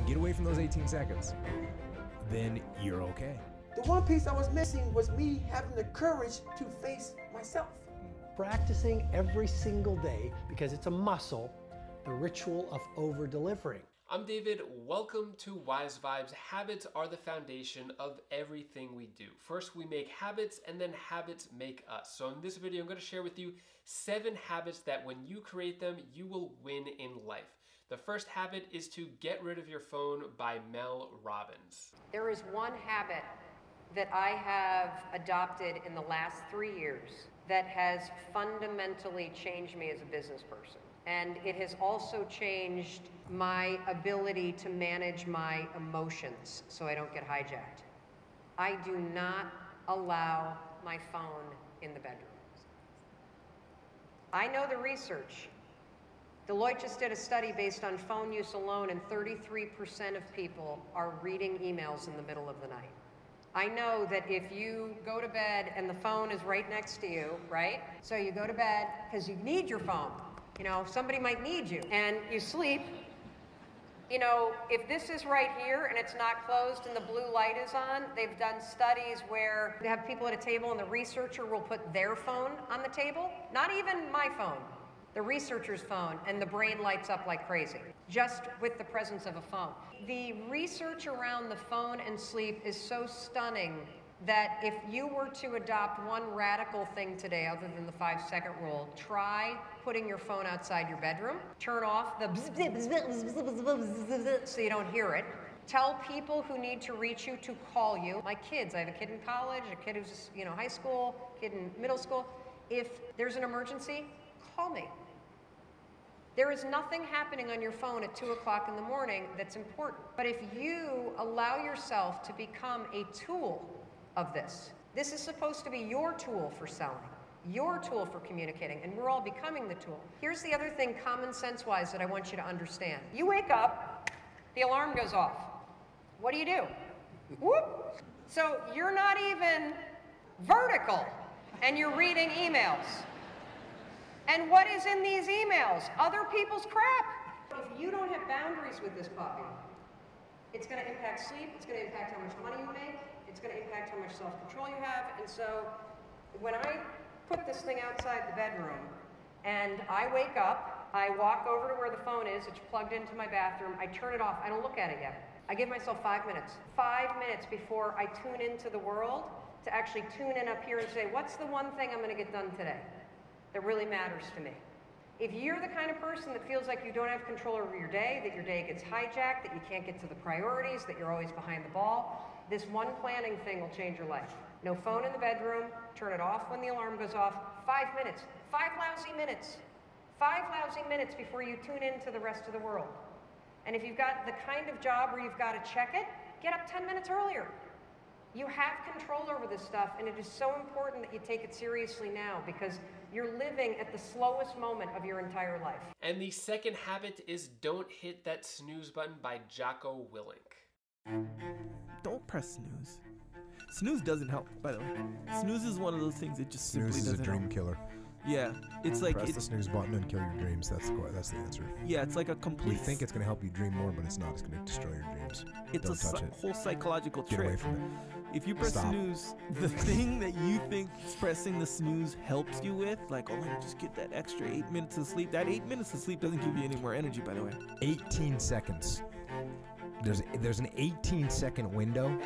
can get away from those 18 seconds, then you're okay. The one piece I was missing was me having the courage to face myself. Practicing every single day, because it's a muscle, the ritual of over-delivering. I'm David, welcome to Wise Vibes. Habits are the foundation of everything we do. First, we make habits, and then habits make us. So in this video, I'm going to share with you 7 habits that when you create them, you will win in life. The first habit is to get rid of your phone by Mel Robbins. There is one habit that I have adopted in the last 3 years that has fundamentally changed me as a business person. And it has also changed my ability to manage my emotions so I don't get hijacked. I do not allow my phone in the bedroom. I know the research. Deloitte just did a study based on phone use alone, and 33% of people are reading emails in the middle of the night. I know that if you go to bed and the phone is right next to you, right? So you go to bed because you need your phone. You know, somebody might need you, and you sleep. You know, if this is right here and it's not closed and the blue light is on, they've done studies where they have people at a table and the researcher will put their phone on the table, not even my phone, the researcher's phone, and the brain lights up like crazy, just with the presence of a phone. The research around the phone and sleep is so stunning that if you were to adopt one radical thing today other than the 5-second rule, try putting your phone outside your bedroom, turn off the so you don't hear it. Tell people who need to reach you to call you. My kids, I have a kid in college, a kid who's, high school, kid in middle school. If there's an emergency, call me. There is nothing happening on your phone at 2 o'clock in the morning that's important. But if you allow yourself to become a tool of this is supposed to be your tool for selling, your tool for communicating, and we're all becoming the tool. Here's the other thing, common sense-wise, that I want you to understand. You wake up, the alarm goes off. What do you do? Whoop! So you're not even vertical, and you're reading emails. And what is in these emails? Other people's crap. If you don't have boundaries with this puppy, it's going to impact sleep, it's going to impact how much money you make, it's going to impact how much self-control you have. And so when I put this thing outside the bedroom and I wake up, I walk over to where the phone is, it's plugged into my bathroom, I turn it off, I don't look at it yet. I give myself 5 minutes. 5 minutes before I tune into the world to actually tune in up here and say, what's the one thing I'm going to get done today that really matters to me? If you're the kind of person that feels like you don't have control over your day, that your day gets hijacked, that you can't get to the priorities, that you're always behind the ball, this one planning thing will change your life. No phone in the bedroom, turn it off when the alarm goes off, 5 minutes, 5 lousy minutes, 5 lousy minutes before you tune into the rest of the world. And if you've got the kind of job where you've got to check it, get up 10 minutes earlier. You have control over this stuff, and it is so important that you take it seriously now because you're living at the slowest moment of your entire life. And the second habit is don't hit that snooze button by Jocko Willink. Don't press snooze. Snooze doesn't help, by the way. Snooze is one of those things that just simply Snooze is doesn't a dream help. killer. Yeah, it's like Press the snooze button and kill your dreams. That's the answer. Yeah, it's like a complete. You think it's going to help you dream more, but it's not. It's going to destroy your dreams. It's Don't touch it. whole psychological Get trick. away from it. If you press Stop. snooze, the thing that you think pressing the snooze helps you with, like, oh, let me just get that extra 8 minutes of sleep. That 8 minutes of sleep doesn't give you any more energy, by the way. 18 seconds. There's an 18-second window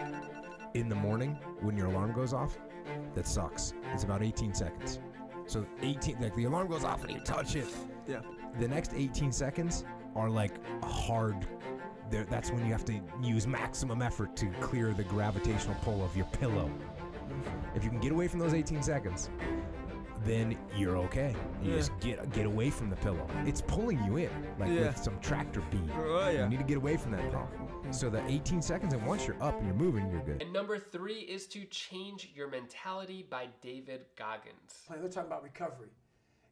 in the morning when your alarm goes off. That sucks. It's about 18 seconds. So 18, like the alarm goes off and you touch it. Yeah. The next 18 seconds are like hard. That's when you have to use maximum effort to clear the gravitational pull of your pillow. If you can get away from those 18 seconds, then you're okay. You just get away from the pillow. It's pulling you in, like with some tractor beam. Oh, yeah. You need to get away from that problem. So the 18 seconds, and once you're up and you're moving, you're good. And number 3 is to change your mentality by David Goggins. They're talking about recovery.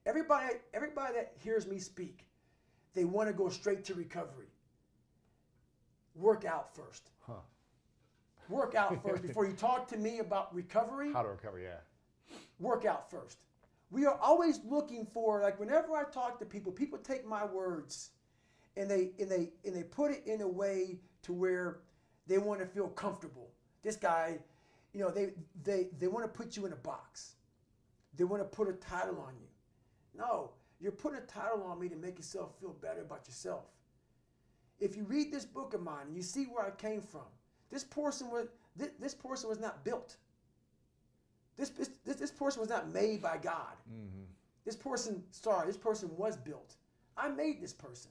Everybody that hears me speak, they want to go straight to recovery. Work out first. Huh. Work out first before you talk to me about recovery. How to recover, yeah. Work out first. We are always looking for, like whenever I talk to people, people take my words and they put it in a way to where they want to feel comfortable. This guy, you know, they want to put you in a box. They want to put a title on you. No, you're putting a title on me to make yourself feel better about yourself. If you read this book of mine and you see where I came from, this person was not built. This person was not made by God. Mm-hmm. This person was built. I made this person.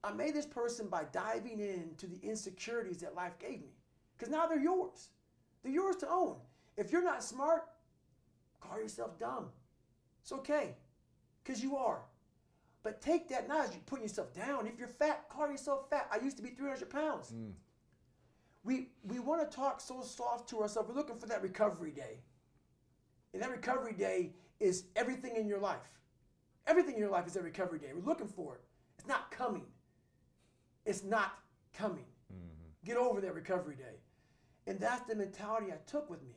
I made this person by diving into the insecurities that life gave me. Because now they're yours. They're yours to own. If you're not smart, call yourself dumb. It's okay, because you are. But take that now as you're putting yourself down. If you're fat, call yourself fat. I used to be 300 pounds. Mm. We want to talk so soft to ourselves. We're looking for that recovery day. And that recovery day is everything in your life. Everything in your life is a recovery day. We're looking for it. It's not coming. It's not coming. Mm-hmm. Get over that recovery day. And that's the mentality I took with me.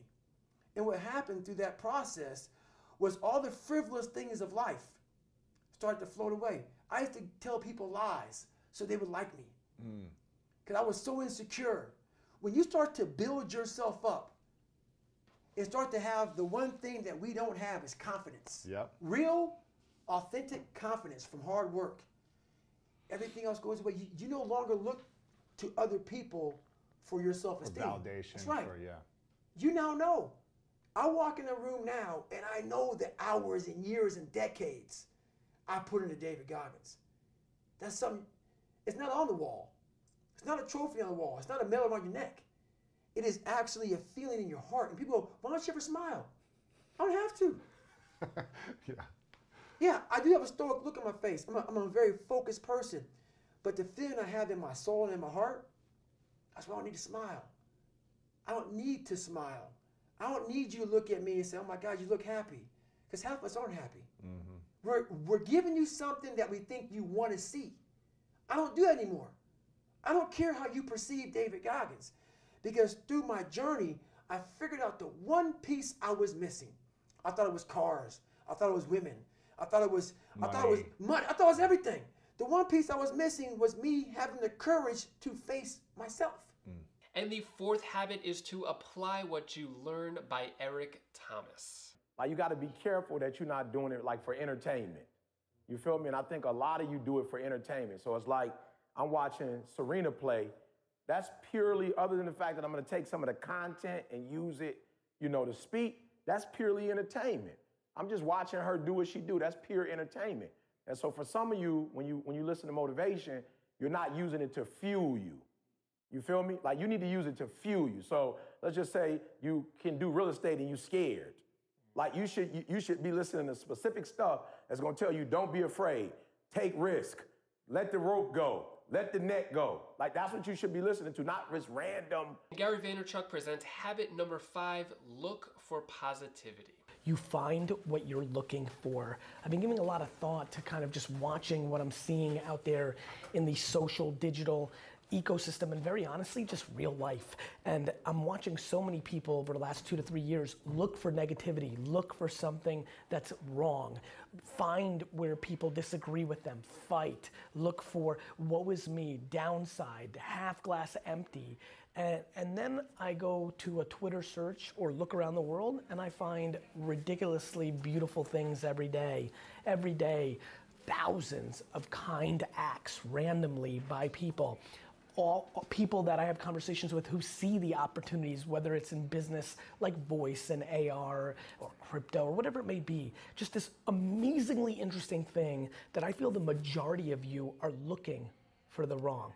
And what happened through that process was all the frivolous things of life started to float away. I used to tell people lies so they would like me. Because I was so insecure. When you start to build yourself up and start to have the one thing that we don't have is confidence. Yep. Real, authentic confidence from hard work. Everything else goes away. You no longer look to other people for your self-esteem. For validation. That's right. Yeah. You now know. I walk in a room now and I know the hours and years and decades I put into David Goggins. That's something, it's not on the wall. It's not a trophy on the wall. It's not a medal around your neck. It is actually a feeling in your heart. And people go, why don't you ever smile? I don't have to. Yeah. Yeah, I do have a stoic look on my face. I'm a very focused person. But the feeling I have in my soul and in my heart, that's why I don't need to smile. I don't need to smile. I don't need you to look at me and say, oh my God, you look happy. Because half of us aren't happy. Mm-hmm. We're giving you something that we think you want to see. I don't do that anymore. I don't care how you perceive David Goggins. Because through my journey, I figured out the one piece I was missing. I thought it was cars. I thought it was women. I thought it was money. I thought it was everything. The one piece I was missing was me having the courage to face myself. And the fourth habit is to apply what you learn by Eric Thomas. Like, you got to be careful that you're not doing it like for entertainment. You feel me? And I think a lot of you do it for entertainment. So it's like I'm watching Serena play. That's purely, other than the fact that I'm going to take some of the content and use it, you know, to speak, that's purely entertainment. I'm just watching her do what she do. That's pure entertainment. And so for some of you, when you listen to motivation, you're not using it to fuel you. You feel me? Like, you need to use it to fuel you. So let's just say you can do real estate and you're scared. Like, you should be listening to specific stuff that's going to tell you, don't be afraid, take risk, let the rope go, let the net go. Like, that's what you should be listening to, not just random. Gary Vaynerchuk presents habit number 5, look for positivity. You find what you're looking for. I've been giving a lot of thought to kind of just watching what I'm seeing out there in the social, digital ecosystem, and very honestly, just real life. And I'm watching so many people over the last 2 to 3 years look for negativity, look for something that's wrong, find where people disagree with them, fight, look for woe is me, downside, half glass empty. And then I go to a Twitter search or look around the world and I find ridiculously beautiful things every day. Every day, thousands of kind acts randomly by people. All people that I have conversations with who see the opportunities, whether it's in business like voice and AR or crypto or whatever it may be. Just this amazingly interesting thing that I feel the majority of you are looking for the wrong.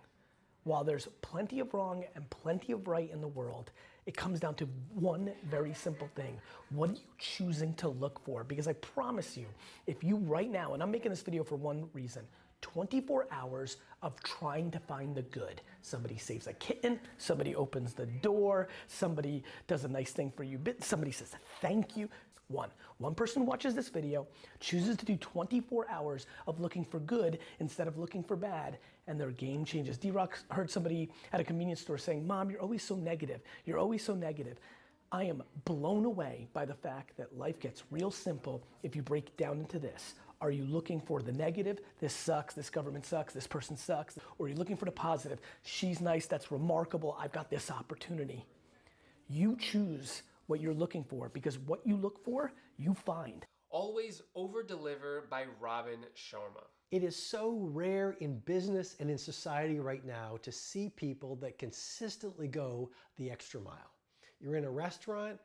While there's plenty of wrong and plenty of right in the world, it comes down to one very simple thing. What are you choosing to look for? Because I promise you, if you right now, and I'm making this video for one reason, 24 hours of trying to find the good. Somebody saves a kitten, somebody opens the door, somebody does a nice thing for you, somebody says thank you. One person watches this video, chooses to do 24 hours of looking for good instead of looking for bad, and their game changes. D-Rock heard somebody at a convenience store saying, Mom, you're always so negative. You're always so negative. I am blown away by the fact that life gets real simple if you break it down into this. Are you looking for the negative? This sucks, this government sucks, this person sucks. Or are you looking for the positive? She's nice, that's remarkable, I've got this opportunity. You choose what you're looking for, because what you look for, you find. Always Over-Deliver by Robin Sharma. It is so rare in business and in society right now to see people that consistently go the extra mile. You're in a restaurant,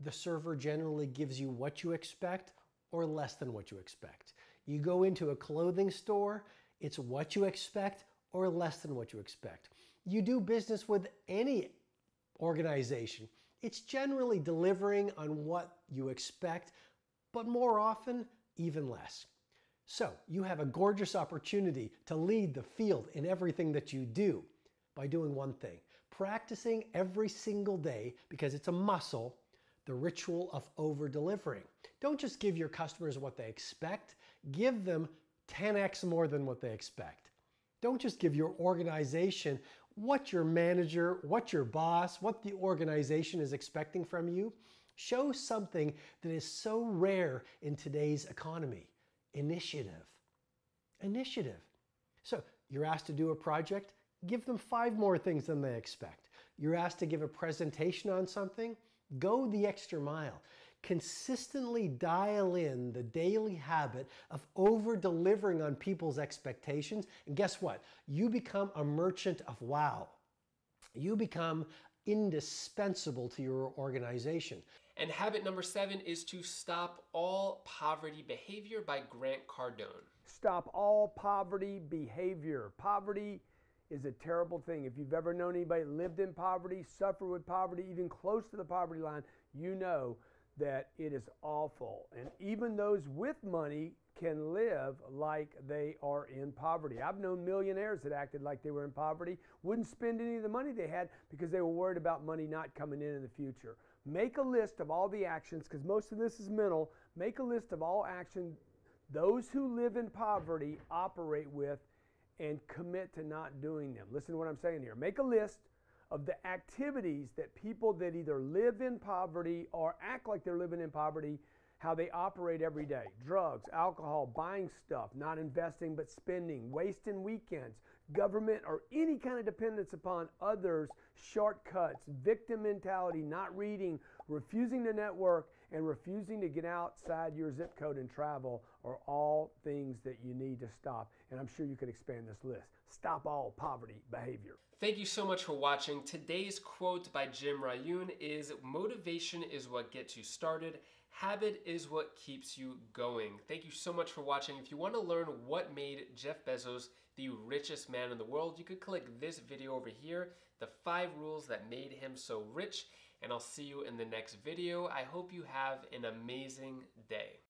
the server generally gives you what you expect or less than what you expect. You go into a clothing store, it's what you expect or less than what you expect. You do business with any organization, it's generally delivering on what you expect, but more often, even less. So you have a gorgeous opportunity to lead the field in everything that you do by doing one thing, practicing every single day, because it's a muscle, the ritual of over-delivering. Don't just give your customers what they expect, give them 10x more than what they expect. Don't just give your organization what your manager, what your boss, what the organization is expecting from you. Show something that is so rare in today's economy. Initiative. Initiative. So you're asked to do a project, give them 5 more things than they expect. You're asked to give a presentation on something, go the extra mile. Consistently dial in the daily habit of over-delivering on people's expectations, and guess what? You become a merchant of wow. You become indispensable to your organization. And habit number 7 is to stop all poverty behavior by Grant Cardone. Stop all poverty behavior. Poverty is a terrible thing. If you've ever known anybody lived in poverty, suffered with poverty, even close to the poverty line, you know that it is awful. And even those with money can live like they are in poverty. I've known millionaires that acted like they were in poverty, wouldn't spend any of the money they had because they were worried about money not coming in the future. Make a list of all the actions, because most of this is mental. Make a list of all actions those who live in poverty operate with and commit to not doing them. Listen to what I'm saying here. Make a list of the activities that people that either live in poverty or act like they're living in poverty, how they operate every day. Drugs, alcohol, buying stuff, not investing but spending, wasting weekends, government or any kind of dependence upon others, shortcuts, victim mentality, not reading, refusing to network, and refusing to get outside your zip code and travel are all things that you need to stop. And I'm sure you could expand this list. Stop all poverty behavior. Thank you so much for watching. Today's quote by Jim Rayun is, "Motivation is what gets you started. Habit is what keeps you going." Thank you so much for watching. If you want to learn what made Jeff Bezos the richest man in the world, you could click this video over here, the 5 rules that made him so rich, and I'll see you in the next video. I hope you have an amazing day.